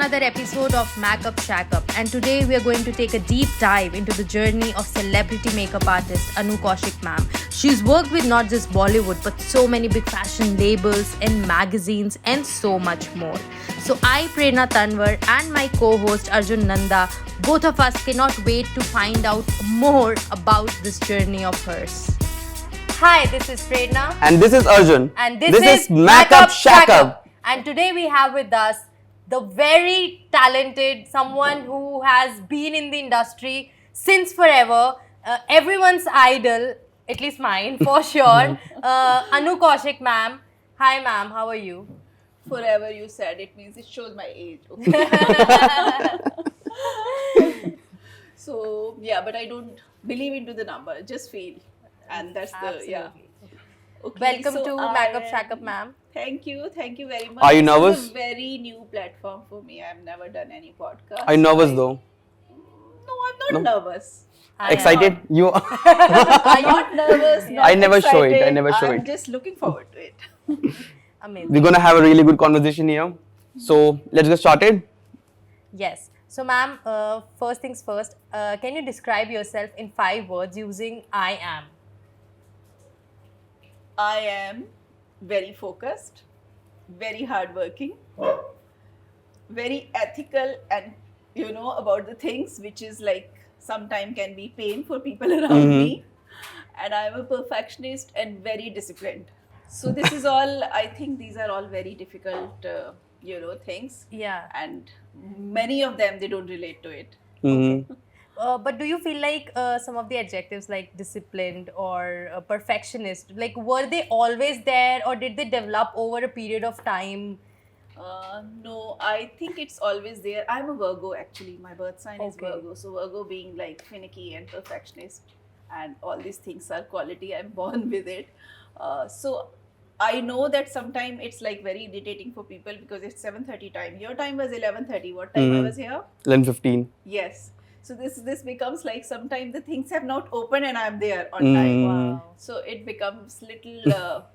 another episode of Makk-Up, Shakk-Up, and today we are going to take a deep dive into the journey of celebrity makeup artist Kaushik ma'am. She's worked with not just Bollywood but so many big fashion labels and magazines and so much more. So I, Prerna Tanwar, and my co-host Arjun Nanda, both of us cannot wait to find out more about this journey of hers. Hi, this is Prerna. And this is Arjun. And this is Makk-Up, Shakk-Up. And today we have with us the very talented, someone who has been in the industry since forever, everyone's idol, at least mine for sure, Kaushik ma'am. Hi ma'am, how are you? Forever you said, it means it shows my age. Okay. So, yeah, but I don't believe into the number, just feel. And that's Absolutely. Okay, Welcome so to Makk-Up, Shakk-Up ma'am. Thank you very much. Are you This nervous? is a very new platform for me. I've never done any podcast. Are you nervous though? No, I'm not nervous. Excited? You are. I'm not nervous. Not I never show it. excited. I never show I'm it. just looking forward to it. Amazing. We're gonna have a really good conversation here. So let's get started. Yes. So ma'am, first things first, can you describe yourself in 5 words using I am? I am very focused, very hardworking, very ethical, and about the things which is like sometimes can be pain for people around me. And I'm a perfectionist and very disciplined. So this is all. I think these are all very difficult, things. Yeah. And many of them they don't relate to it. But do you feel like some of the adjectives like disciplined or perfectionist, like were they always there or did they develop over a period of time? No, I think it's always there. I'm a Virgo actually. My birth sign is Okay. Virgo. So Virgo being like finicky and perfectionist and all these things are quality. I'm born with it. So I know that sometimes it's like very irritating for people because it's 7:30 time. Your time was 11:30. What time I was here? 11:15. Yes. So this becomes like sometimes the things have not opened and I'm there on time. Wow. So it becomes little,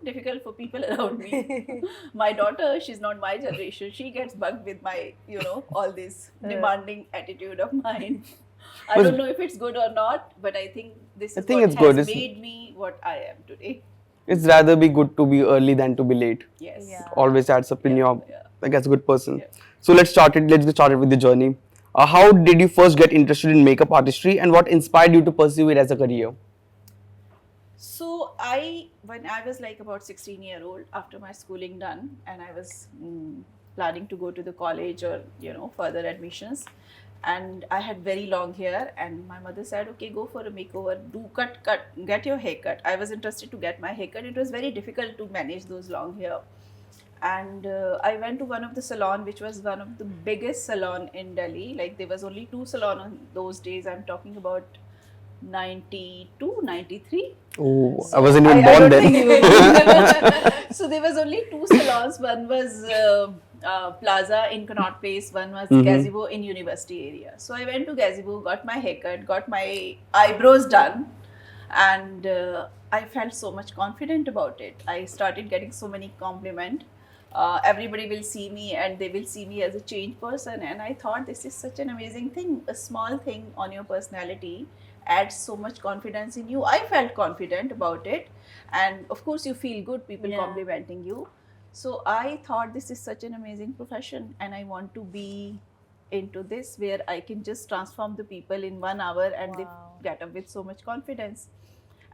difficult for people around me. My daughter, she's not my generation. She gets bugged with my, all this demanding attitude of mine. I don't know if it's good or not, but I think this is think what it's good. has made me what I am today. It's rather be good to be early than to be late. Yes. Yeah. Always adds up in your, yeah. like as a good person. Yeah. So let's get started with the journey. How did you first get interested in makeup artistry and what inspired you to pursue it as a career? So when I was like about 16-year-old, after my schooling done, and I was planning to go to the college or further admissions, and I had very long hair, and my mother said, okay, go for a makeover, get your hair cut. I was interested to get my hair cut. It was very difficult to manage those long hair. And I went to one of the salon, which was one of the biggest salon in Delhi. Like there was only 2 salon on those days. I'm talking about 92, 93. Oh, So I wasn't even I born don't then. think you were. So there was only 2 salons. One was Plaza in Connaught Place. One was Gazebo in University area. So I went to Gazebo, got my haircut, got my eyebrows done, and I felt so much confident about it. I started getting so many compliments. Everybody will see me and they will see me as a changed person, and I thought this is such an amazing thing. A small thing on your personality adds so much confidence in you. I felt confident about it, and of course you feel good, people complimenting you. So I thought this is such an amazing profession and I want to be into this where I can just transform the people in 1 hour and they get up with so much confidence.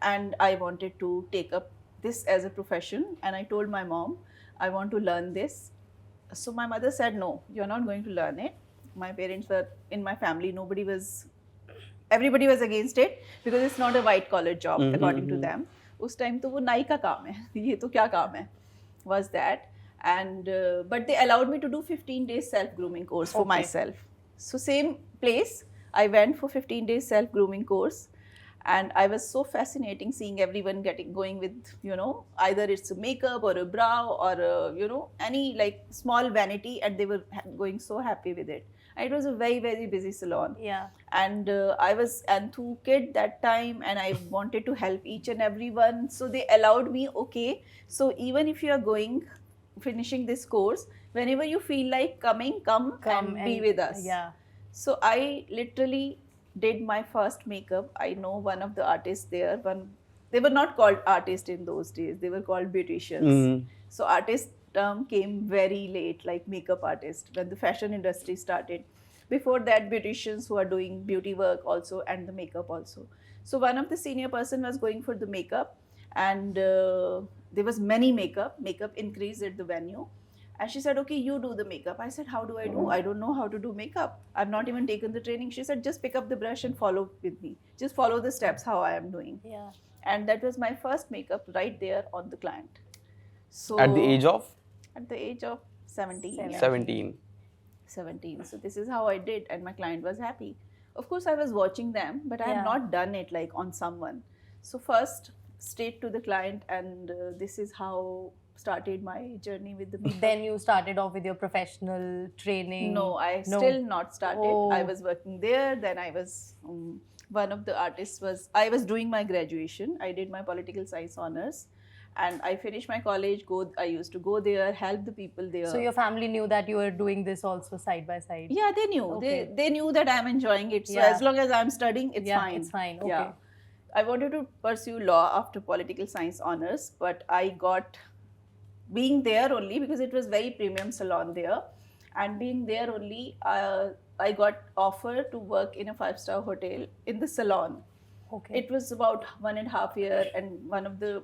And I wanted to take up this as a profession, and I told my mom, I want to learn this. So my mother said, no, you're not going to learn it. My parents were, in my family, everybody was against it because it's not a white collar job according to them. Us time to wo nai ka kaam hai, ye to kya kaam hai, was that. And but they allowed me to do 15 days self-grooming course for myself. So same place, I went for 15 days self-grooming course. And I was so fascinating seeing everyone going with, either it's a makeup or a brow or, any like small vanity, and they were going so happy with it. And it was a very, very busy salon. Yeah. And I was Anthu kid that time, and I wanted to help each and everyone. So they allowed me, okay, so even if you are finishing this course, whenever you feel like coming, come and be with us. Yeah. So I literally did my first makeup. I know one of the artists there. They were not called artists in those days. They were called beauticians. Mhm. So artist term came very late, like makeup artist, when the fashion industry started. Before that, beauticians who are doing beauty work also and the makeup also. So one of the senior person was going for the makeup, and there was many makeup. Makeup increased at the venue. And she said, okay, you do the makeup. I said, how do I do? I don't know how to do makeup. I've not even taken the training. She said, just pick up the brush and follow with me. Just follow the steps how I am doing. Yeah. And that was my first makeup right there on the client. So At the age of At the age of 17. Yeah. 17. 17. So this is how I did, and my client was happy. Of course, I was watching them, but I Yeah. have not done it like on someone. So first, straight to the client, and this is how started my journey with the makeup. Then you started off with your professional training. No, I still not started. Oh. I was working there. Then I was one of the artists was I was doing my graduation. I did my political science honors, and I finished my college. I used to go there, help the people there. So your family knew that you were doing this also side by side. Yeah, they knew. Okay. They knew that I'm enjoying it. So Yeah. as long as I'm studying, it's Yeah, fine. it's fine. Okay. Yeah. I wanted to pursue law after political science honors, but I got being there only because it was very premium salon there, and being there only, I got offer to work in a 5-star hotel in the salon. Okay. It was about 1.5 year, and one of the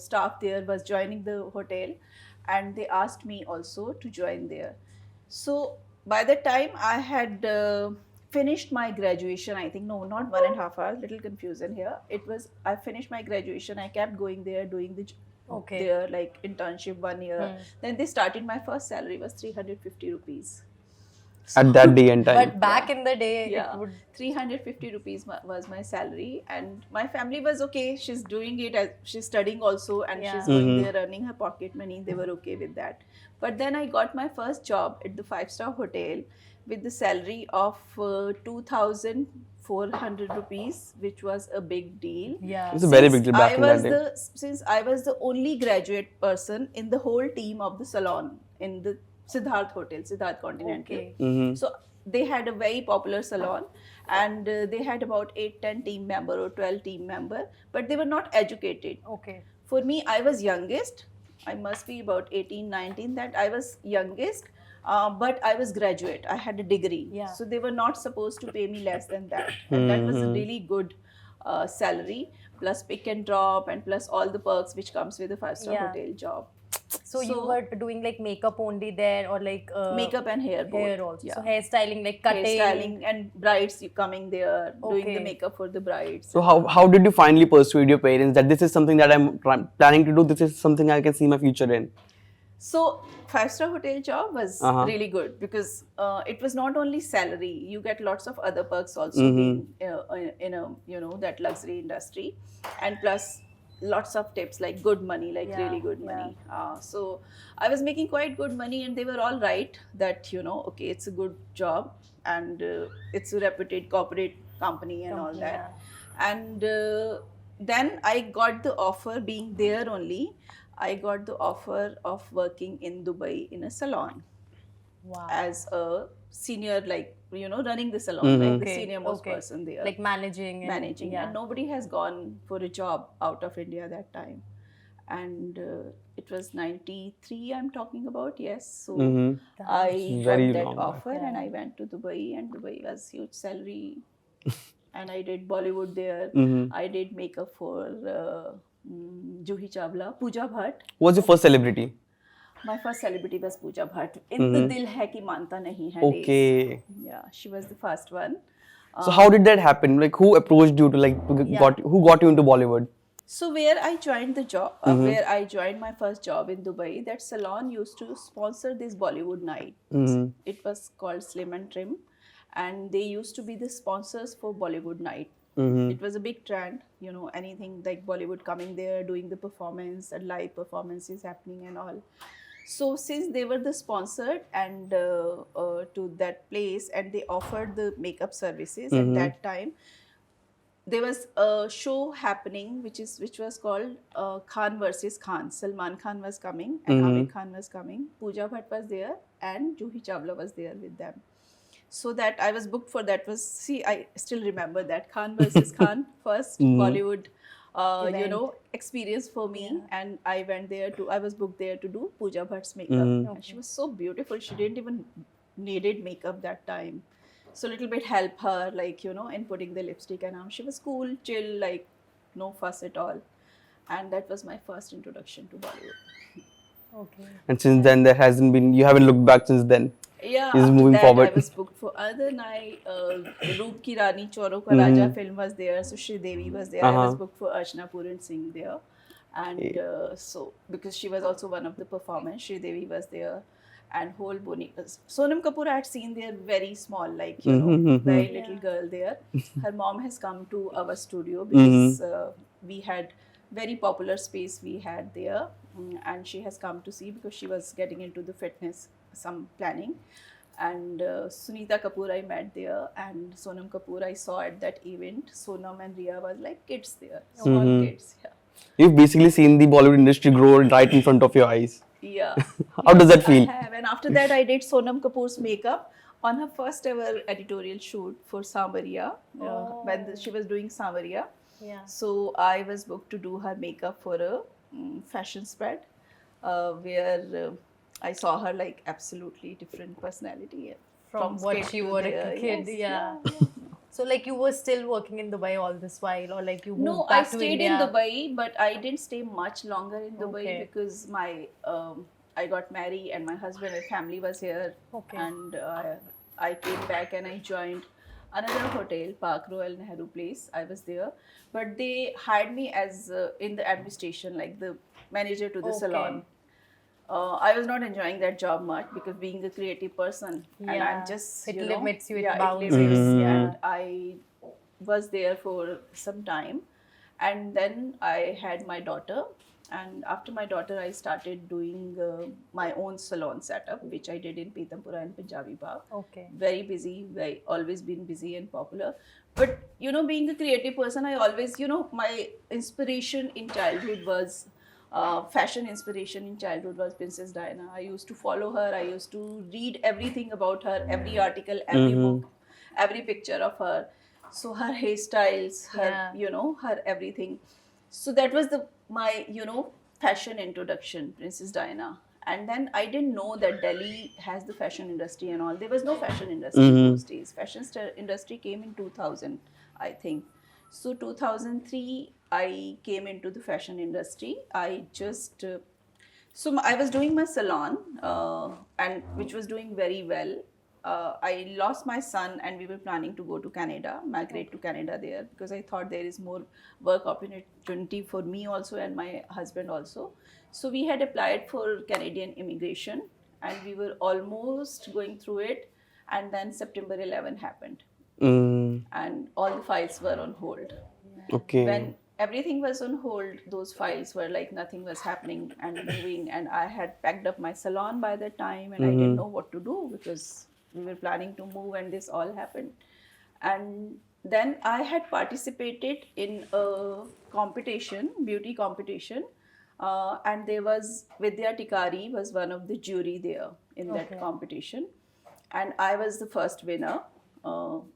staff there was joining the hotel, and they asked me also to join there. So by the time I had finished my graduation, I think, no, not 1.5 hours, little confusion here. It was, I finished my graduation, I kept going there doing the Okay. their like internship 1 year. Then they started, my first salary was 350 rupees. At that day and time. But back in the day, Yeah, it would. 350 rupees was my salary, and my family was okay. She's doing it as she's studying also, and Yeah. she's going there earning her pocket money. They were okay with that. But then I got my first job at the 5-star hotel with the salary of 2,400 rupees, which was a big deal. Yeah. It's a very big deal back in that day. Since I was the only graduate person in the whole team of the salon in the Siddharth Hotel, Siddharth Continental. Okay. Mhm. So they had a very popular salon, and they had about 8-10 team member or 12 team member, but they were not educated. Okay. For me, I was youngest. I must be about 18-19 that I was youngest, but I was graduate. I had a degree. Yeah. So they were not supposed to pay me less than that. And that was a really good salary, plus pick and drop, and plus all the perks which comes with a 5-star Yeah. hotel job. So you were doing like makeup only there, or like Makeup and hair both. hair also. Yeah. So hairstyling, like cutting. Hairstyling and brides coming there, doing Okay. the makeup for the brides. So how did you finally persuade your parents that this is something that I'm planning to do, this is something I can see my future in? So 5-star hotel job was really good because it was not only salary. You get lots of other perks also being in a that luxury industry, and plus lots of tips like good money, like Yeah, really good yeah. money. So I was making quite good money, and they were all right that okay, it's a good job, and it's a reputed corporate company and all Company, that. And then I got the offer, being there only, I got the offer of working in Dubai in a salon Wow. as a senior, like running the salon, like the Okay, senior most okay. person there, Like managing. managing. And nobody has gone for a job out of India that time. And it was 93 I'm talking about, yes. So I Very got that long back. offer, and I went to Dubai, and Dubai was huge salary. And I did Bollywood there. I did makeup for Juhi Chawla, Pooja Bhatt. What's your first celebrity? My first celebrity was Pooja Bhatt. In the Dil Hai Ki Manta Nahi Hai days. Okay. Yeah, she was the first one. So how did that happen? Like who approached you to who got you into Bollywood? So where I joined the job, where I joined my first job in Dubai, that salon used to sponsor this Bollywood night. It was called Slim and Trim, and they used to be the sponsors for Bollywood night. It was a big trend, anything like Bollywood coming there, doing the performance, and live performances happening and all. So since they were the sponsored and to that place, and they offered the makeup services at that time, there was a show happening which was called Khan versus Khan. Salman Khan was coming and Amir Khan was coming. Pooja Bhatt was there and Juhi Chawla was there with them. So that I was booked for that was, see, I still remember that Khan versus Khan, first Bollywood experience for me. And I went there I was booked there to do Pooja Bhatt's makeup. And she was so beautiful. She didn't even needed makeup that time. So little bit help her, like, in putting the lipstick and she was cool, chill, like no fuss at all. And that was my first introduction to Bollywood. Okay. And since then, there hasn't been, you haven't looked back since then. Yeah, Is after moving that, forward. I was booked for other night. Roop Ki Rani Choro Ka Raja film was there. So Shri Devi was there. I was booked for Arjun Nanda Singh there. And so, because she was also one of the performers, Shri Devi was there. And whole Boni. Sonam Kapoor I had seen there very small, like, very little girl there. Her mom has come to our studio because we had very popular space we had there. And she has come to see because she was getting into the fitness, some planning. And Sunita Kapoor I met there, and Sonam Kapoor I saw at that event. Sonam and Riya was like kids there, small kids. Yeah. You've basically seen the Bollywood industry grow right in front of your eyes. Yeah. How does that feel? I have. And after that, I did Sonam Kapoor's makeup on her first ever editorial shoot for Samaria, when she was doing Samaria. Yeah. So I was booked to do her makeup for a fashion spread where I saw her like absolutely different personality. From what kid she to was there. a kid, Yes, yeah. So like you were still working in Dubai all this while, or like you moved No, back I to stayed India? in Dubai, but I didn't stay much longer in Dubai Okay. because my I got married and my husband and family was here. Okay. And I came back and I joined another hotel, Park Royal Nehru Place. I was there, but they hired me as in the administration, like the manager to the Okay. salon. I was not enjoying that job much because being a creative person, and I'm Yeah. just It you know, limits you, it yeah, bounds it limits, you, yeah. and I was there for some time, and then I had my daughter, and after my daughter, I started doing my own salon setup, which I did in Pitampura and Punjabi Bagh. Okay. Very busy, very always been busy and popular. But being a creative person, I always, my inspiration in childhood was fashion inspiration in childhood was Princess Diana. I used to follow her. I used to read everything about her, every article, every book, every picture of her. So her hairstyles, her, Yeah. her everything. So that was my, fashion introduction, Princess Diana. And then I didn't know that Delhi has the fashion industry and all. There was no fashion industry in those days. Fashion industry came in 2000, I think. So 2003, I came into the fashion industry. I just I was doing my salon, and which was doing very well. I lost my son, and we were planning to go to Canada, migrate to Canada there, because I thought there is more work opportunity for me also and my husband also. So we had applied for Canadian immigration, and we were almost going through it, and then September 11 happened, and all the files were on hold. Okay. When everything was on hold, those files were like nothing was happening and moving, and I had packed up my salon by that time, and I didn't know what to do because we were planning to move, and this all happened. And then I had participated in a competition, beauty competition, and there was Vidya Tikari was one of the jury there in that competition, and I was the first winner.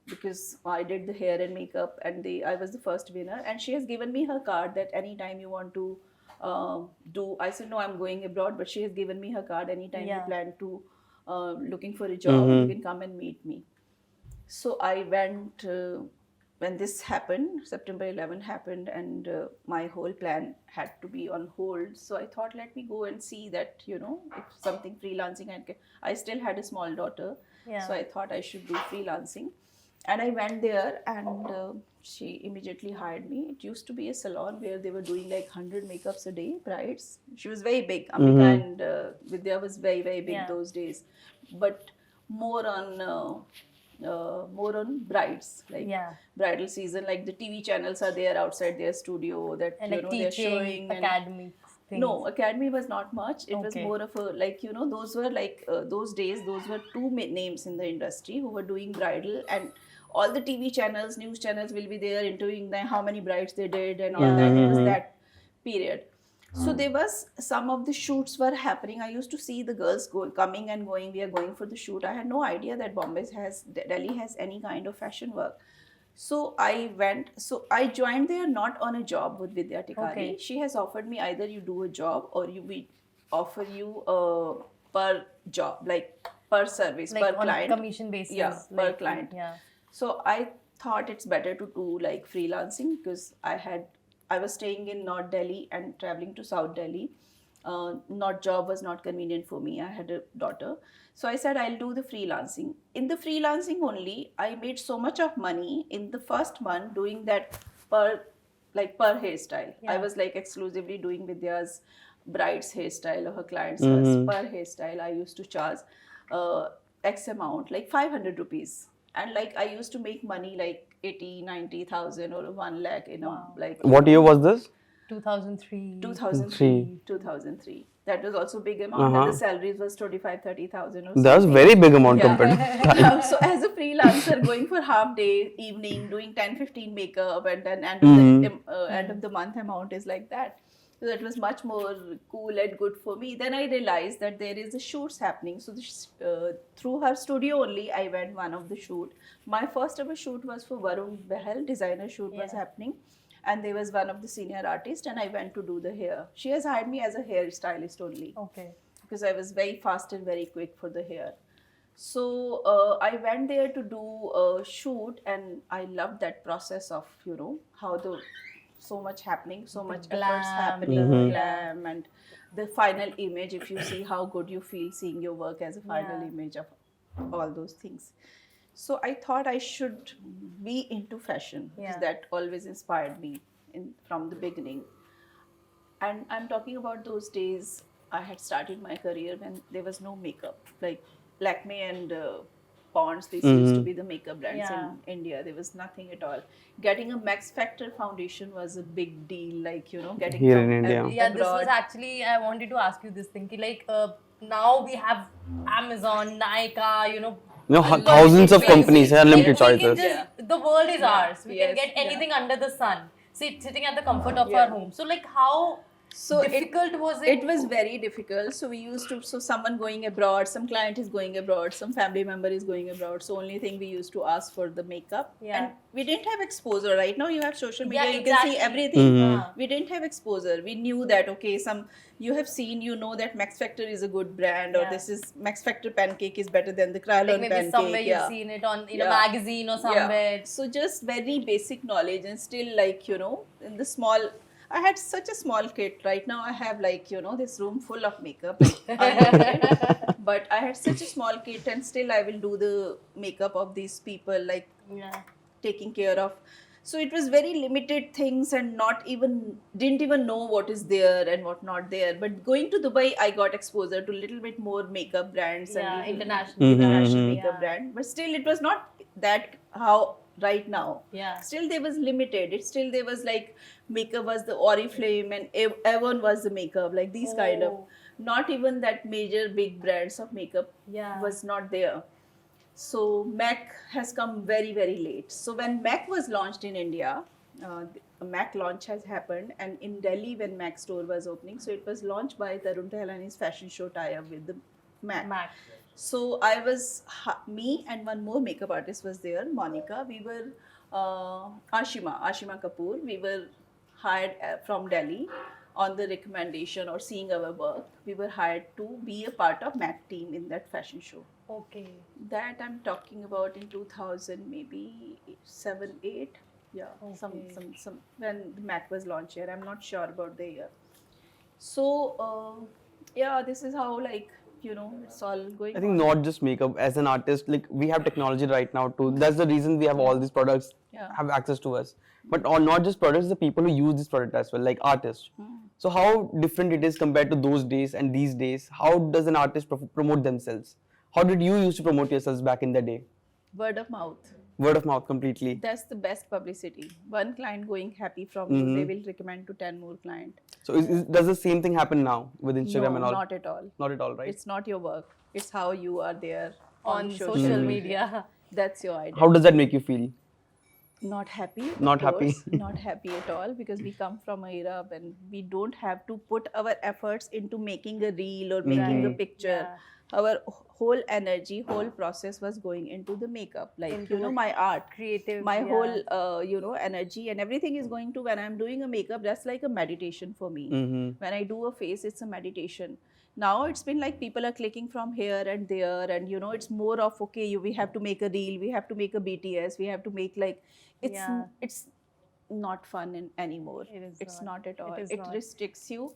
Because I did the hair and makeup, and I was the first winner, and she has given me her card that anytime you want to do. I said no, I'm going abroad, but she has given me her card. Anytime you plan to looking for a job, you can come and meet me. So I went when this happened. September 11 happened, and my whole plan had to be on hold. So I thought, let me go and see that if something freelancing I still had a small daughter. Yeah. So I thought I should do freelancing. And I went there, and she immediately hired me. It used to be a salon where they were doing like 100 makeups a day, brides. She was very big. Ambika and Vidya was very, very big those days. But more on brides, like bridal season, like the TV channels are there outside their studio that And like they're teaching, showing. academy things. No, academy was not much. It was more of a, like, those were like, those days, those were two names in the industry who were doing bridal, and all the TV channels, news channels will be there interviewing them, how many brides they did and all that. It was that period. So there was some of the shoots were happening. I used to see the girls coming and going. We are going for the shoot. I had no idea that Delhi has any kind of fashion work. So I went. So I joined there not on a job with Vidya Tikari. Okay. She has offered me either you do a job or we offer you per job, like per service, Like per on client. a commission basis. Yeah, per like, client. Yeah. So I thought it's better to do like freelancing because I was staying in North Delhi and traveling to South Delhi. Not job was not convenient for me. I had a daughter. So I said I'll do the freelancing. In the freelancing only, I made so much of money in the first month doing that per hairstyle. Yeah. I was like exclusively doing Vidya's bride's hairstyle or her client's per hairstyle. I used to charge X amount, like 500 rupees. And like I used to make money like 80, 90,000 or 1 lakh, like. What year was this? 2003. 2003. That was also big amount. And the salaries was 25, 30,000 or something. That was very big amount Yeah. compared to So as a freelancer, going for half day, evening, doing 10, 15 makeup, and then end of the month amount is like that. So that was much more cool and good for me. Then I realized that there is a shoots happening. So through her studio only, I went one of the shoot. My first ever shoot was for Varun Behel, designer shoot was happening. And there was one of the senior artists and I went to do the hair. She has hired me as a hairstylist only. Okay. Because I was very fast and very quick for the hair. So I went there to do a shoot and I loved that process of, how so much happening, so much efforts happening, glam, and the final image. If you see how good you feel seeing your work as a final image of all those things. So I thought I should be into fashion because that always inspired me from the beginning. And I'm talking about those days I had started my career when there was no makeup. Like Lakme and Ponds, these used to be the makeup brands in India. There was nothing at all. Getting a Max Factor foundation was a big deal, like, getting Here from in India. Yeah, this abroad. was actually, I wanted to ask you this thing. Like, now we have Amazon, Nykaa, thousands of companies have limited we can choices. just, the world is ours. We can Yes, get anything under the sun. Sitting at the comfort of our home. So, like, how difficult was it? It was very difficult. So we used to, someone going abroad, some client is going abroad, some family member is going abroad. So only thing we used to ask for the makeup. Yeah. And we didn't have exposure. Right now you have social media, Yeah, you exactly. can see everything. Yeah. We didn't have exposure. We knew that, okay, you have seen, that Max Factor is a good brand or this is Max Factor pancake is better than the Krylon Like maybe pancake. somewhere you've seen it on in a magazine or somewhere. So just very basic knowledge and still like, in the small, I had such a small kit. Right now I have like, this room full of makeup. But I had such a small kit and still I will do the makeup of these people, like taking care of. So it was very limited things and didn't even know what is there and what not there. But going to Dubai, I got exposure to a little bit more makeup brands and international makeup brand. But still it was not that how right now. Yeah. Still there was limited. There was like Makeovers, the Oriflame and Avon was the makeup, like these kind of. Not even that major big brands of makeup was not there. So Mac has come very, very late. So when Mac was launched in India, a Mac launch has happened, and in Delhi when Mac store was opening, so it was launched by Tarun Tehlani's fashion show tie-up with the Mac. So I was, me and one more makeup artist was there, Monica. We were Ashima Kapoor. We were hired from Delhi on the recommendation or seeing our work. We were hired to be a part of Mac team in that fashion show. Okay. That I'm talking about in 2000, maybe 7, 8. Yeah, some when the Mac was launched here. I'm not sure about the year. So this is how it's all going. I think not just makeup. As an artist, like we have technology right now too. That's the reason we have all these products have access to us. But not just products, the people who use this product as well, like artists. So how different it is compared to those days and these days? How does an artist promote themselves? How did you used to promote yourselves back in the day? Word of mouth. Word of mouth completely. That's the best publicity. One client going happy from you, they will recommend to 10 more clients. So does the same thing happen now with Instagram and all? Not at all. Not at all, right? It's not your work. It's how you are there On social media. That's your identity. How does that make you feel? Not happy. Not happy. Not happy at all, because we come from an era when we don't have to put our efforts into making a reel or making a picture. Our whole energy, whole process was going into the makeup, like my art, creative, my whole energy and everything is going to, when I'm doing a makeup, that's like a meditation for me. When I do a face, it's a meditation. Now it's been like people are clicking from here and there, and it's more of, okay, we have to make a reel, we have to make a BTS, we have to make like, it's not fun anymore. It's not at all. It restricts you,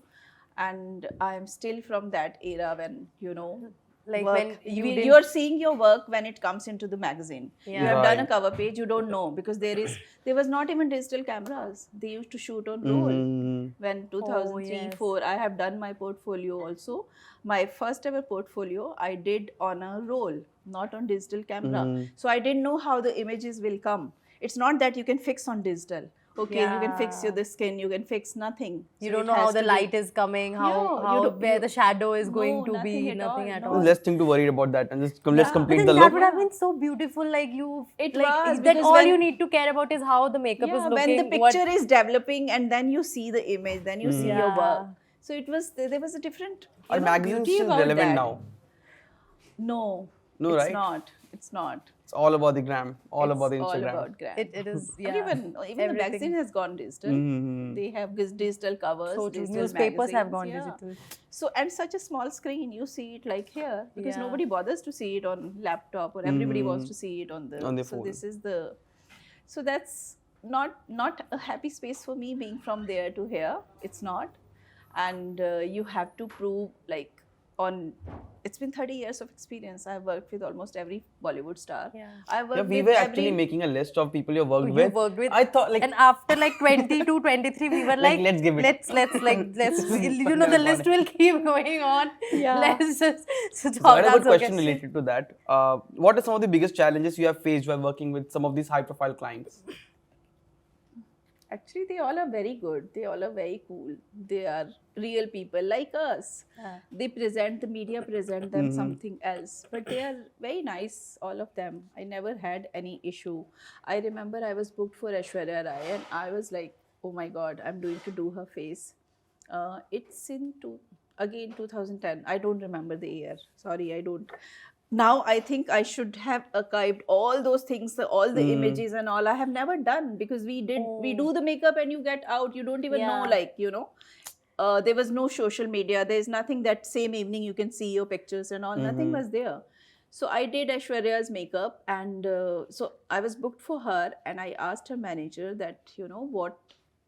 and I'm still from that era when like work, when you're seeing your work when it comes into the magazine. You have done a cover page, you don't know, because there was not even digital cameras. They used to shoot on roll. When 2003, 4, I have done my portfolio also. My first ever portfolio I did on a roll, not on digital camera. So I didn't know how the images will come. It's not that you can fix on digital. Okay, you can fix the skin, you can fix nothing. You don't know how the light is coming, where the shadow is going to be, nothing at all. Less thing to worry about that, and let's complete the that look. would have been so beautiful, like you. It like, was, that because all when- you need to care about is how the makeup is looking. When the picture is developing, and then you see the image, then you see your work. So it was, there was a different Are magazines beauty still about relevant that. now? No, No, it's right? not. It's not. It's all about the gram, all It's about the all Instagram. about gram. It is, Even the magazine has gone digital. They have digital covers. So true. Digital Newspapers have magazines, gone digital. So, and such a small screen, you see it like here, because nobody bothers to see it on laptop, or everybody wants to see it on the so phone. this is the, so that's not a happy space for me being from there to here. It's not. And you have to prove, like, it's been 30 years of experience. I've worked with almost every Bollywood star. I worked We with were actually making a list of people you worked with. I thought, like, and after like 22, 23, we were like, let's give it. Let's the list will keep going on. Let's just So I had a good question related to that. What are some of the biggest challenges you have faced while working with some of these high-profile clients? Actually, they all are very good. They all are very cool. They are real people like us. They present, the media present them something else. But they are very nice, all of them. I never had any issue. I remember I was booked for Aishwarya Rai, and I was like, oh my God, I'm going to do her face. It's in 2010. I don't remember the year. Sorry, I don't. Now I think I should have archived all those things, all the images and all. I have never done, because we do the makeup and you get out. You don't even know, like, there was no social media. There's nothing that same evening you can see your pictures and all. Nothing was there. So I did Aishwarya's makeup, and so I was booked for her, and I asked her manager that, what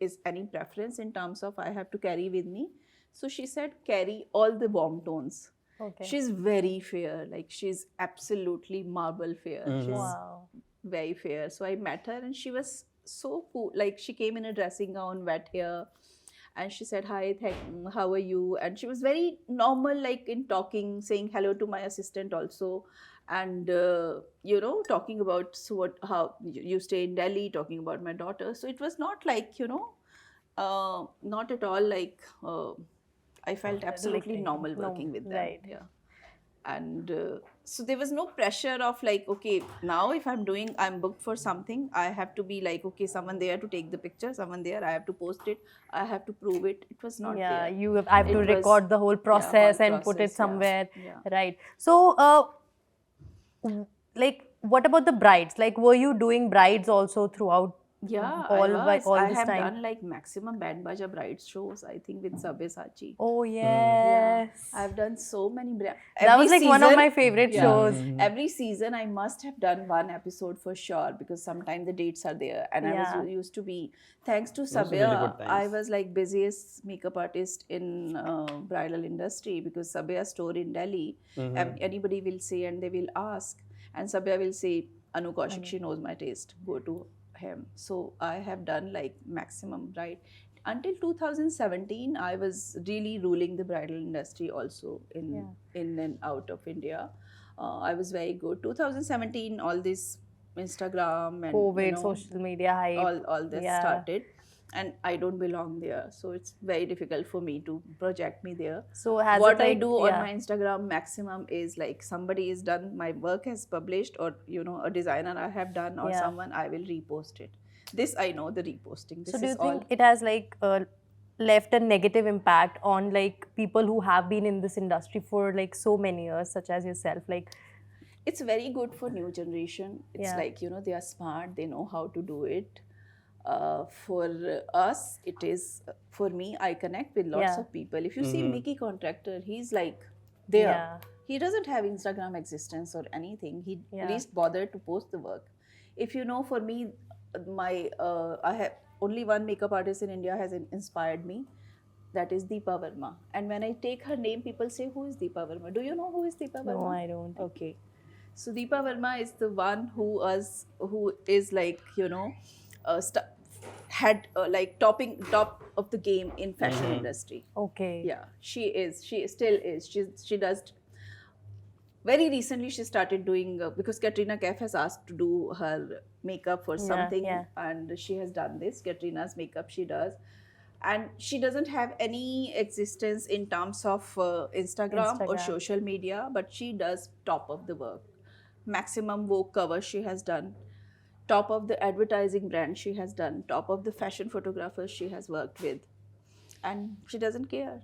is any preference in terms of I have to carry with me. So she said, carry all the warm tones. Okay. She's very fair, like she's absolutely marble fair. She's very fair. So I met her, and she was so cool. Like, she came in a dressing gown, wet hair, and she said, hi, how are you? And she was very normal, like in talking, saying hello to my assistant also. And, talking about how you stay in Delhi, talking about my daughter. So it was not like, not at all like, I felt absolutely normal working with them. Right. Yeah. And so there was no pressure of like, okay, now if I'm booked for something, I have to be like, okay, someone there to take the picture, someone there, I have to post it, I have to prove it. It was not there. I have to record the whole process and put it somewhere. Right. So, like, what about the brides? Like, were you doing brides also throughout? All this I have time? done like maximum Band Baja bride shows, I think, with Sabyasachi. Oh yes. I've done so many that was like one of my favorite shows. Every season I must have done one episode for sure, because sometimes the dates are there, and I was used to be, thanks to Sabya, I was like busiest makeup artist in bridal industry, because Sabya's store in Delhi, anybody will say and they will ask, and Sabya will say, Anu Kaushik, she knows my taste, go to him. So I have done like maximum, right? Until 2017, I was really ruling the bridal industry also in and out of India. I was very good. 2017, all this Instagram and COVID, social media hype. all this started. and I don't belong there, so it's very difficult for me to project me there. So has What it I like, do on yeah. my Instagram maximum is like somebody is done, my work has published, or a designer I have done, or Yeah. someone, I will repost it. This I know, the reposting. This So do you is think all. it has like left a negative impact on like people who have been in this industry for like so many years, such as yourself? Like, It's very good for new generation. It's Yeah. like they are smart, they know how to do it. For us, it is, for me, I connect with lots Yeah. of people. If you see Mickey Contractor, he's like there. Yeah. He doesn't have Instagram existence or anything. He Yeah. at least bothered to post the work. If you know, for me, my I have only one makeup artist in India has inspired me. That is Deepa Verma. And when I take her name, people say, "Who is Deepa Verma?" Do you know who is Deepa Verma? No, I don't. Okay. So Deepa Verma is the one who is like had like top of the game in fashion industry. Okay. Yeah, she is. She still is. She does. Very recently, she started doing because Katrina Kaif has asked to do her makeup for something, yeah. and she has done this. Katrina's makeup she does, and she doesn't have any existence in terms of Instagram or Instagram. social media, but she does top of the work. Maximum Vogue cover she has done, top of the advertising brand she has done, top of the fashion photographers she has worked with, and she doesn't care.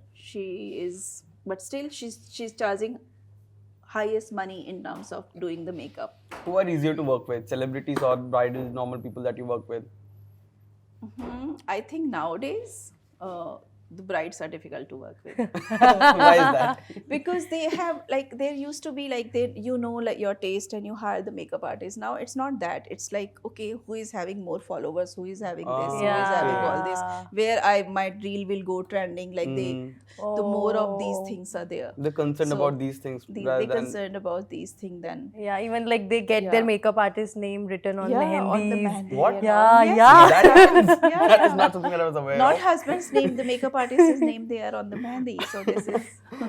But still she's charging highest money in terms of doing the makeup. Who are easier to work with, celebrities or bridal normal people that you work with? I think nowadays the brides are difficult to work with. Why is that? Because they have like, there used to be like, they like your taste and you hire the makeup artist. Now it's not that. It's like, okay, who is having more followers, who is having this, who is having all this, where my reel will go trending, like the more of these things are there. They're concerned So, about these things they're concerned about these things then. Yeah, even like they get their makeup artist name written on on the mehendis. mehendi. What? and Yeah, all. Yes, yeah. yes, That happens? yeah, That is yeah. not something that I was aware Not of. husband's name, the makeup artist's name there on the mehendi. So this is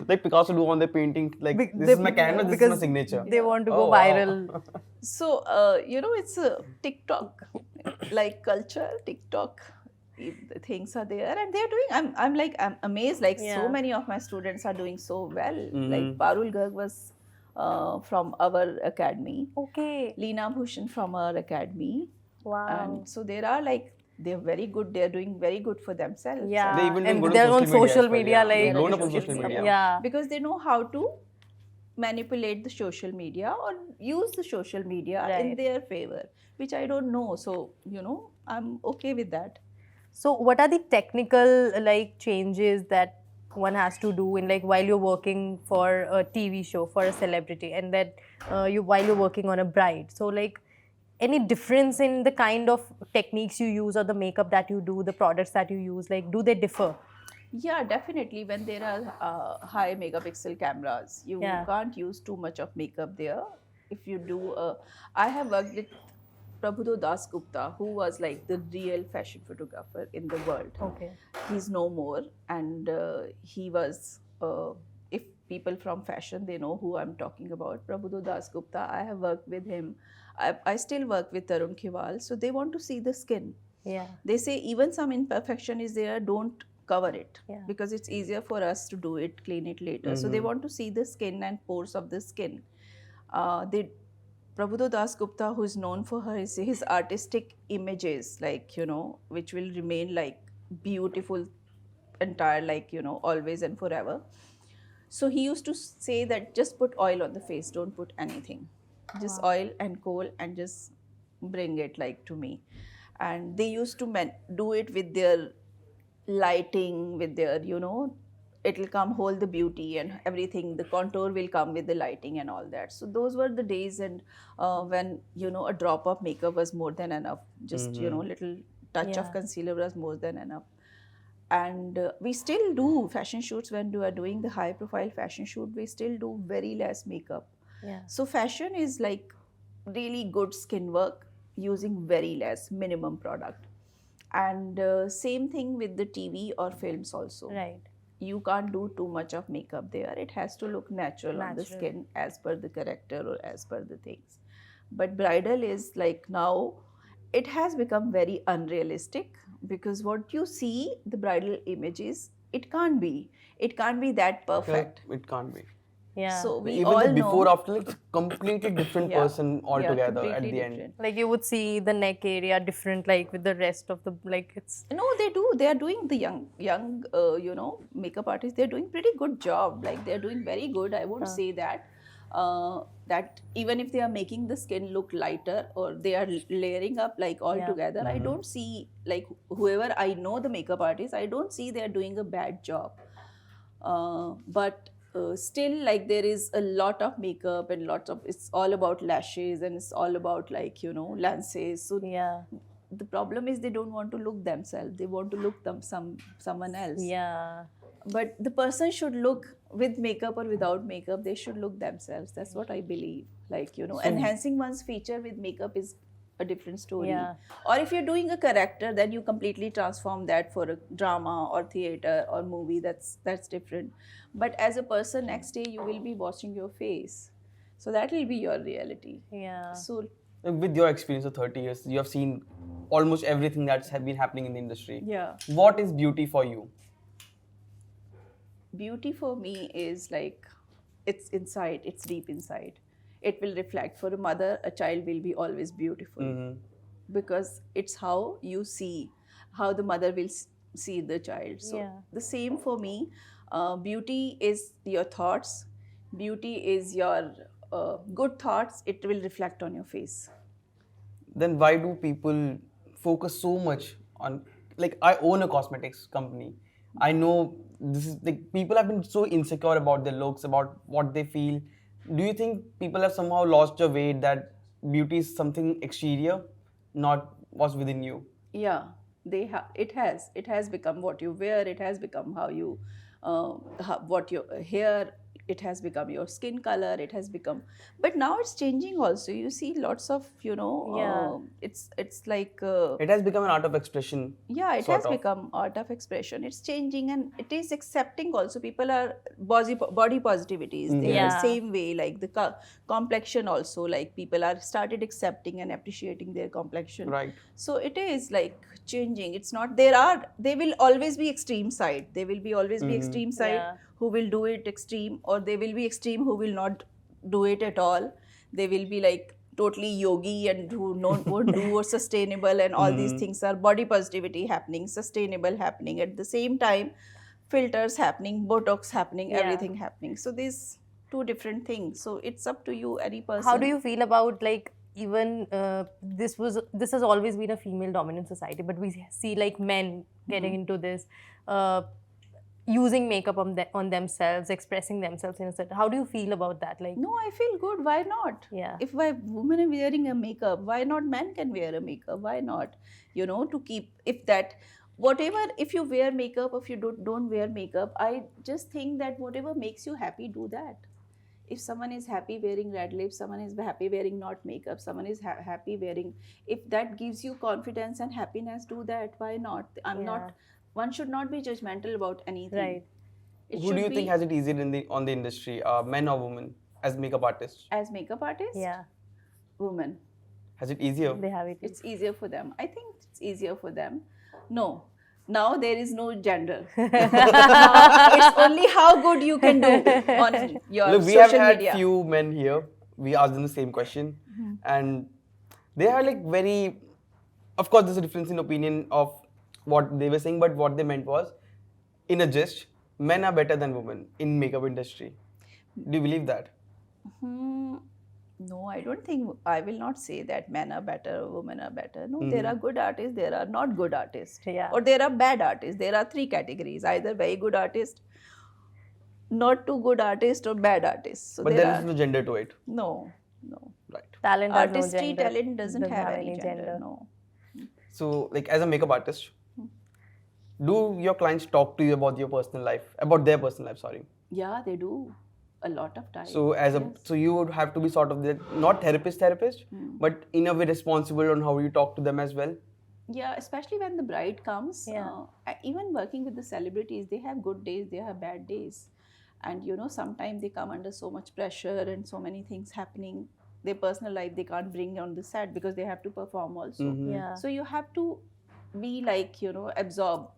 Like Picasso do on their painting, like this is my canvas, this is my signature. They want to go Oh, wow. viral. so it's a TikTok like culture. TikTok the things are there and they're doing. I'm amazed. Like so many of my students are doing so well. Like Parul Garg was from our academy. Okay. Leena Bhushan from our academy. Wow. And so there are like, they're very good. They're doing very good for themselves. Yeah. They even and go to they're on social social media as well, media, yeah. like They're grown up on social media. Yeah. Because they know how to manipulate the social media or use the social media in their favor, which I don't know. So I'm okay with that. So what are the technical like changes that one has to do in like while you're working for a TV show for a celebrity, and that while you're working on a bride? So like any difference in the kind of techniques you use or the makeup that you do, the products that you use, like do they differ? Yeah, definitely. When there are high megapixel cameras, you can't use too much of makeup there. If you do, I have worked with Prabhudev Das Gupta, who was like the real fashion photographer in the world. Okay. He's no more, and he was. If people from fashion, they know who I'm talking about. Prabhudev Das Gupta. I have worked with him. I still work with Tarun Khiwal. So they want to see the skin. Yeah. They say even some imperfection is there, don't cover it, because it's easier for us to do it, clean it later. So they want to see the skin and pores of the skin. Prabhudev Das Gupta, who is known for his artistic images, like, which will remain like beautiful, entire, like, always and forever. So he used to say that just put oil on the face, don't put anything. Just oil and coal and just bring it like to me. And they used to do it with their lighting, with their, it'll come hold the beauty and everything. The contour will come with the lighting and all that. So those were the days, and when a drop of makeup was more than enough. Just little touch of concealer was more than enough. And we still do fashion shoots. When we are doing the high profile fashion shoot, we still do very less makeup. So fashion is like really good skin work using very less minimum product. And same thing with the TV or films also. Right. You can't do too much of makeup there. It has to look natural on the skin as per the character or as per the things. But bridal is like, now it has become very unrealistic, because what you see, the bridal images, it can't be that perfect. It can't be. Yeah. So we Even all the know. before after, like, it's completely different Yeah. person altogether at completely the end. different. Like you would see the neck area different, like with the rest of the, like it's. No, they do. They are doing the young, makeup artists. They're doing pretty good job. Like they're doing very good. I won't say that. That even if they are making the skin look lighter or they are layering up like all together, I don't see, like, whoever I know the makeup artists, I don't see they are doing a bad job. But still, like, there is a lot of makeup and lots of, it's all about lashes and it's all about, like, lances. So Yeah. the problem is they don't want to look themselves, they want to look someone else. Yeah. But the person should look with makeup or without makeup, they should look themselves. That's what I believe. Like, enhancing one's feature with makeup is a different story. Yeah. Or if you're doing a character, then you completely transform that for a drama or theater or movie. That's different. But as a person, next day you will be watching your face, so that will be your reality. Yeah. So With your experience of 30 years, you have seen almost everything that's been happening in the industry. yeah, What is beauty for you? beauty for me is like, it's inside, it's deep inside. It will reflect. For a mother, a child will be always beautiful, because it's how you see, how the mother will see the child. So the same for me. Beauty is your thoughts. Beauty is your good thoughts. It will reflect on your face. Then why do people focus so much on, like, I own a cosmetics company. I know this is, like, people have been so insecure about their looks, about what they feel. Do you think people have somehow lost their way that beauty is something exterior, not what's within you? Yeah, it has become what you wear. It has become how you what your hair. It has become your skin color. It has become, but now it's changing also. You see lots of, it's like It has become an art of expression. yeah, it sort has of. become art of expression. It's changing, and it is accepting also. People are body positivities. They are Yeah. same way, like the complexion also. Like people are started accepting and appreciating their complexion. Right. So it is like changing. It's not, they will always be extreme side. They will be always be extreme side Yeah. who will do it extreme, or they will be extreme who will not do it at all. They will be like totally yogi and who won't do or sustainable, and all these things are body positivity happening, sustainable happening at the same time, filters happening, botox happening, Yeah. everything happening. So these two different things. So it's up to you, any person. How do you feel about, like, even this has always been a female dominant society, but we see like men getting into this, using makeup on themselves, expressing themselves in a certain. How do you feel about that? Like, No, I feel good. Why not? Yeah. If women are wearing a makeup, why not men can wear a makeup? Why not? To keep, if that, whatever, if you wear makeup, if you don't wear makeup, I just think that whatever makes you happy, do that. If someone is happy wearing red lips, someone is happy wearing not makeup, someone is happy wearing, if that gives you confidence and happiness, do that. Why not? One should not be judgmental about anything. Right. Who do you think has it easier on the industry, men or women, as makeup artists? As makeup artists? Yeah. Women. Has it easier? They have it. It's easier for them. I think it's easier for them. No. Now there is no gender. It's only how good you can do on your Look, we social have had media. few men here. We asked them the same question, and they are like very. Of course, there's a difference in opinion of what they were saying, but what they meant was, in a gist, men are better than women in makeup industry. Do you believe that? No, I don't think, I will not say that men are better, women are better. No, there are good artists, there are not good artists. Yeah. Or there are bad artists. There are three categories, either very good artist, not too good artist, or bad artist. So But there there are, is no gender to it. no. Right. Talent has no Artistry, gender. talent doesn't have any gender. No. So, like, as a makeup artist, do your clients talk to you about your personal life, about their personal life? Sorry. Yeah, they do. A lot of time. So so you would have to be sort of the, not therapist, but in a way responsible on how you talk to them as well. Yeah, especially when the bride comes. Yeah. Even working with the celebrities, they have good days, they have bad days. And sometimes they come under so much pressure and so many things happening. Their personal life they can't bring on the set because they have to perform also. Yeah. So you have to we like, absorb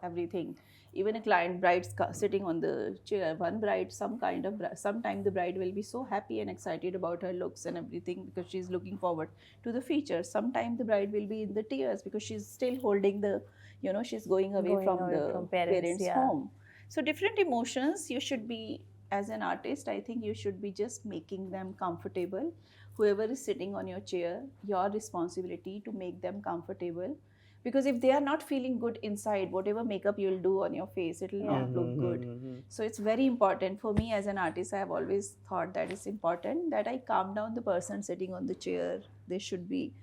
everything. Even a client bride sitting on the chair, one bride, sometime the bride will be so happy and excited about her looks and everything because she's looking forward to the features. Sometime the bride will be in the tears because she's still holding the, she's going away from the parents' home. So different emotions. You should be, as an artist, I think you should be just making them comfortable. Whoever is sitting on your chair, your responsibility to make them comfortable. Because if they are not feeling good inside, whatever makeup you'll do on your face, it will not look good. So it's very important for me as an artist. I have always thought that it's important that I calm down the person sitting on the chair. They should be,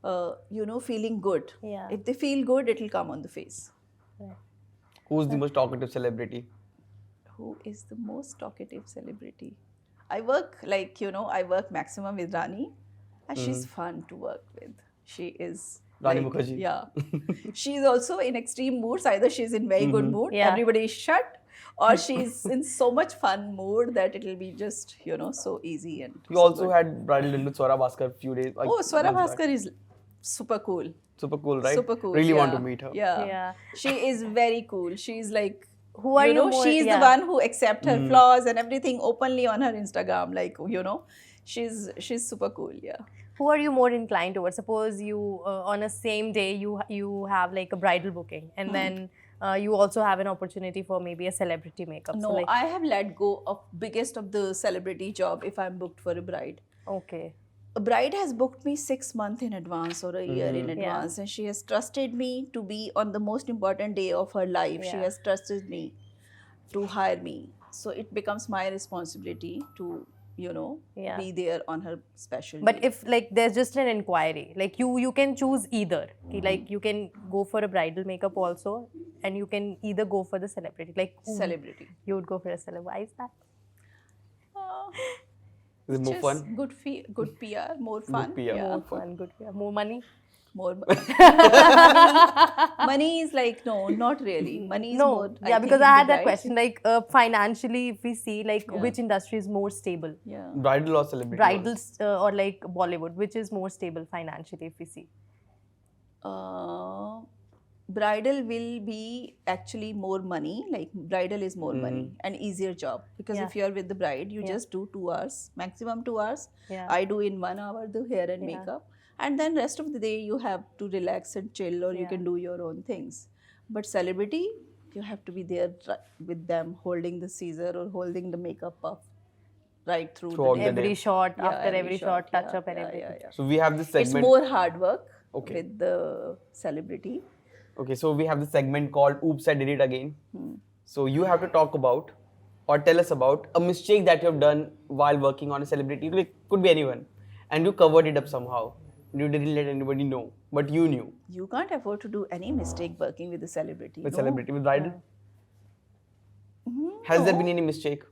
feeling good. Yeah. If they feel good, it will come on the face. Who's the most talkative celebrity? Who is the most talkative celebrity? I work I work maximum with Rani, and she's fun to work with. She is Rani Mukherjee. Yeah. She's also in extreme moods. Either she's in very good mood, everybody is shut, or she's in so much fun mood that it'll be just, so easy. And You also had bridal dinner with Swara Bhaskar a few days. Swara Bhaskar is super cool. Super cool, right? Super cool. Really want to meet her. Yeah. She is very cool. She's like, who are you? She's the one who accepts her flaws and everything openly on her Instagram. Like, she's super cool. Yeah. Who are you more inclined towards? Suppose you on a same day you have like a bridal booking, and then you also have an opportunity for maybe a celebrity makeup. No, I have let go of biggest of the celebrity job if I'm booked for a bride. Okay. A bride has booked me 6 months in advance or a year in advance, and she has trusted me to be on the most important day of her life. She has trusted me to hire me. So it becomes my responsibility to be there on her special But day. if like there's just an inquiry, like you can choose either. Like you can go for a bridal makeup also, and you can either go for the celebrity. Like Celebrity. You would go for a celeb. Why is that? Is it more Just fun? good PR, more fun. PR. Yeah. More fun, good. More money. More money is like, no, not really. Money is more. Yeah, because I had that question. Like financially, if we see like which industry is more stable, Yeah. Bridal or celebrity? bridals or like Bollywood, which is more stable financially, if we see? Bridal will be actually more money. Like bridal is more money and easier job because if you are with the bride, you just do 2 hours, maximum 2 hours. Yeah. I do in 1 hour the hair and makeup, and then rest of the day you have to relax and chill, or you can do your own things. But celebrity, you have to be there with them, holding the scissor or holding the makeup up right through Throughout the the day. Every shot, Yeah, after every shot, touch up and yeah, everything. yeah. So we have this It's segment. more hard work Okay. with the celebrity. Okay, so we have this segment called Oops, I Did It Again. So you have to talk about or tell us about a mistake that you have done while working on a celebrity. It could be anyone. And you covered it up somehow. You didn't let anybody know, but you knew. You can't afford to do any mistake working with a celebrity. With no? celebrity, with bridal. Has there been any mistake?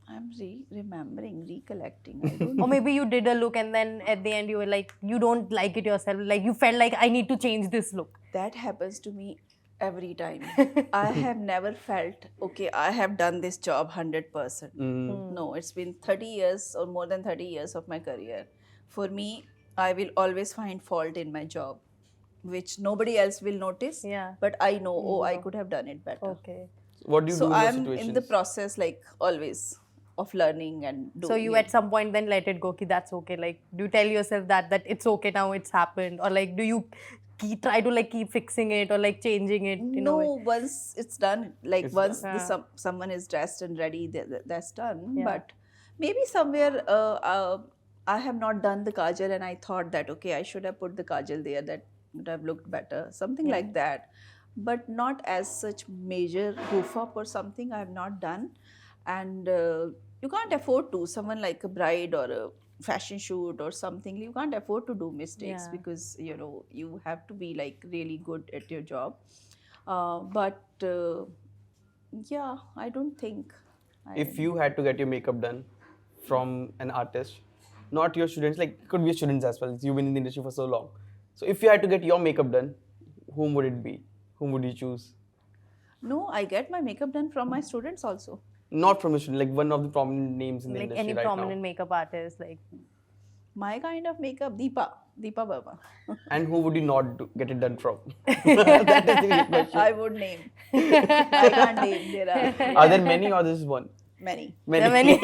I'm recollecting. I don't Or maybe you did a look and then at the end you were like, you don't like it yourself. Like you felt like I need to change this look. That happens to me every time. I have never felt, okay, I have done this job 100%. No, it's been 30 years or more than 30 years of my career. For me, I will always find fault in my job, which nobody else will notice. Yeah. But I know, I could have done it better. Okay. What do you do So in those I'm situations? in the process, like always, of learning and doing So you it. at some point then let it go, ki that's okay. Like, do you tell yourself that it's okay now, it's happened? Or like, do you try to like keep fixing it or like changing it? You know? No, once it's done, like It's once done. the, someone is dressed and ready, that's done. Yeah. But maybe somewhere I have not done the kajal and I thought that, okay, I should have put the kajal there, that would have looked better. Something like that. But not as such major goof up or something I have not done. And you can't afford to. Someone like a bride or a fashion shoot or something, you can't afford to do mistakes because, you have to be like really good at your job. But I don't think. If you had to get your makeup done from an artist, not your students, like could be students as well. You've been in the industry for so long. So if you had to get your makeup done, whom would it be? Whom would you choose? No, I get my makeup done from my students also. Not from a student, like one of the prominent names in the Like industry any right prominent now. makeup artist, like My kind of makeup, Deepa Verma. And who would you not get it done from? That is the real question. I would name. I can't name. There Are there many or this is one? many. There are many.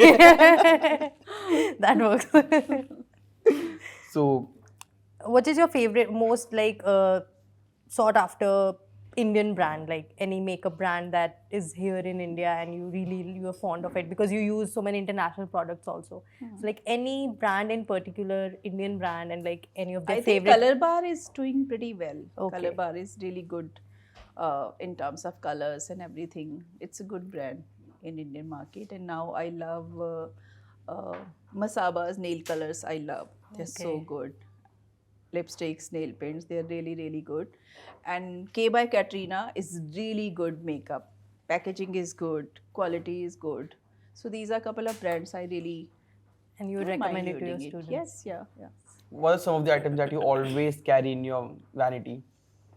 That works. So, What is your favorite, most like sought after Indian brand, like any makeup brand that is here in India and you are fond of it because you use so many international products also. So like any brand in particular, Indian brand, and like any of their I think favorite. Color Bar is doing pretty well. Okay. Color Bar is really good in terms of colors and everything. It's a good brand in Indian market. And now I love Masaba's nail colors. I love. They're so Okay. good. Lipsticks, nail paints, they're really, really good. And K by Katrina is really good makeup. Packaging is good, quality is good. So these are a couple of brands I really And you would don't mind recommend it to your using students. Yes, yeah. what are some of the items that you always carry in your vanity?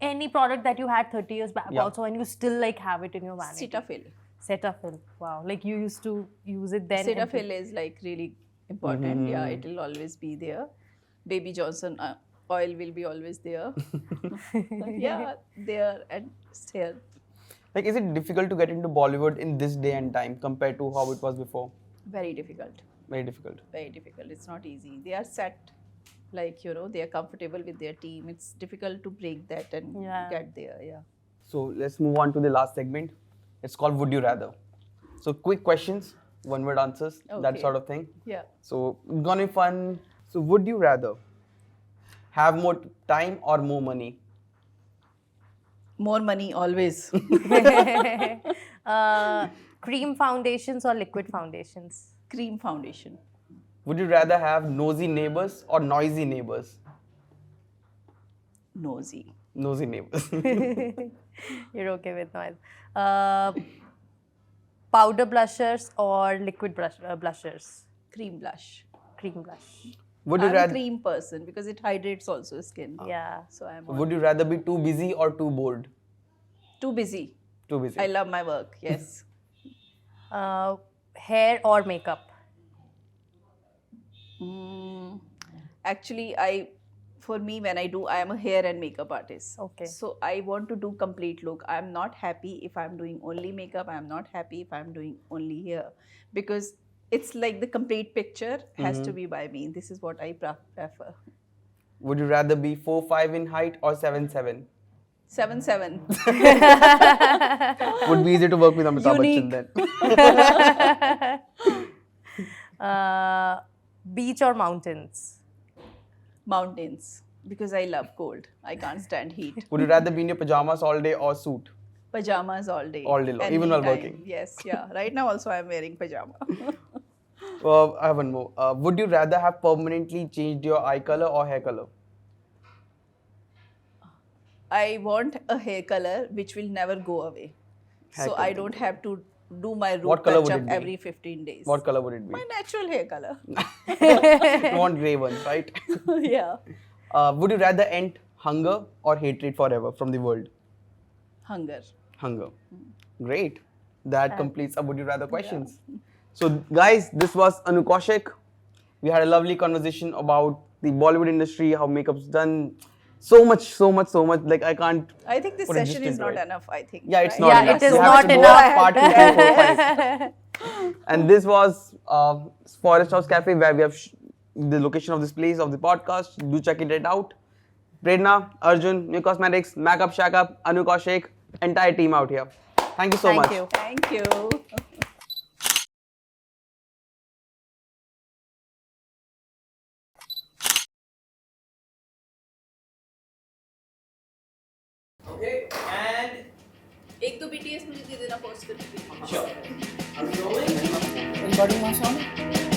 Any product that you had 30 years back Yeah. also and you still like have it in your vanity. Cetaphil. Cetaphil. Wow. Like you used to use it then. and Cetaphil is like really important. Yeah, it will always be there. Baby Johnson oil will be always there. Yeah, there and still. Like, is it difficult to get into Bollywood in this day and time compared to how it was before? Very difficult. Very difficult. Very difficult. It's not easy. They are set, like, they are comfortable with their team. It's difficult to break that and Yeah. get there. Yeah. So let's move on to the last segment. It's called Would You Rather. So quick questions, one word answers, that Okay. sort of thing. Yeah. So gonna be fun. So would you rather have more time or more money? More money always. Cream foundations or liquid foundations? Cream foundation. Would you rather have nosy neighbors or noisy neighbors? Nosy. Nosy neighbors. You're okay with noise. Powder blushers or liquid blushers? Cream blush. Cream blush. Would you I'm a rather cream person because it hydrates also skin. Yeah. So I'm Would you rather be too busy or too bored? too busy. Too busy. I love my work. Yes. Hair or makeup? Actually, for me, when I do, I am a hair and makeup artist. Okay. So I want to do complete look. I am not happy if I'm doing only makeup. I am not happy if I'm doing only hair, because it's like the complete picture has to be by me. This is what I prefer. Would you rather be 4'5" in height or 7'7"? 7'7". Would be easy to work with Amitabh Bachchan Unique. then. Beach or mountains? Mountains, because I love cold. I can't stand heat. Would you rather be in your pajamas all day or suit? Pajamas all day. All day long, even while Anytime. working. Yes, yeah. Right now also I'm wearing pajama. I have one more. Would you rather have permanently changed your eye color or hair color? I want a hair color which will never go away. Hair So color. I don't have to do my root What color touch would up it be? every 15 days. What color would it be? My natural hair color. You want grey ones, right? Yeah. Would you rather end hunger or hatred forever from the world? Hunger. Hunger. Great. That completes our Would You Rather questions. So, guys, this was Anu Kaushik. We had a lovely conversation about the Bollywood industry, how makeup's done. So much. Like, I can't. I think this put a session gist is into not it. enough, I think. Yeah, it's right? not Yeah, enough. it is You have not to go enough. on part 2, 3, 4, 5. And this was Forest House Cafe, where we have the location of this place, of the podcast. Do check it out. Prerna, Arjun, New Cosmetics, Makk-Up, Shakk-Up, Anu Kaushik, entire team out here. Thank you so Thank much. you. Thank you. Okay, and एक तो BTS मुझे दे देना post करके. sure. Are we rolling? Body mask on.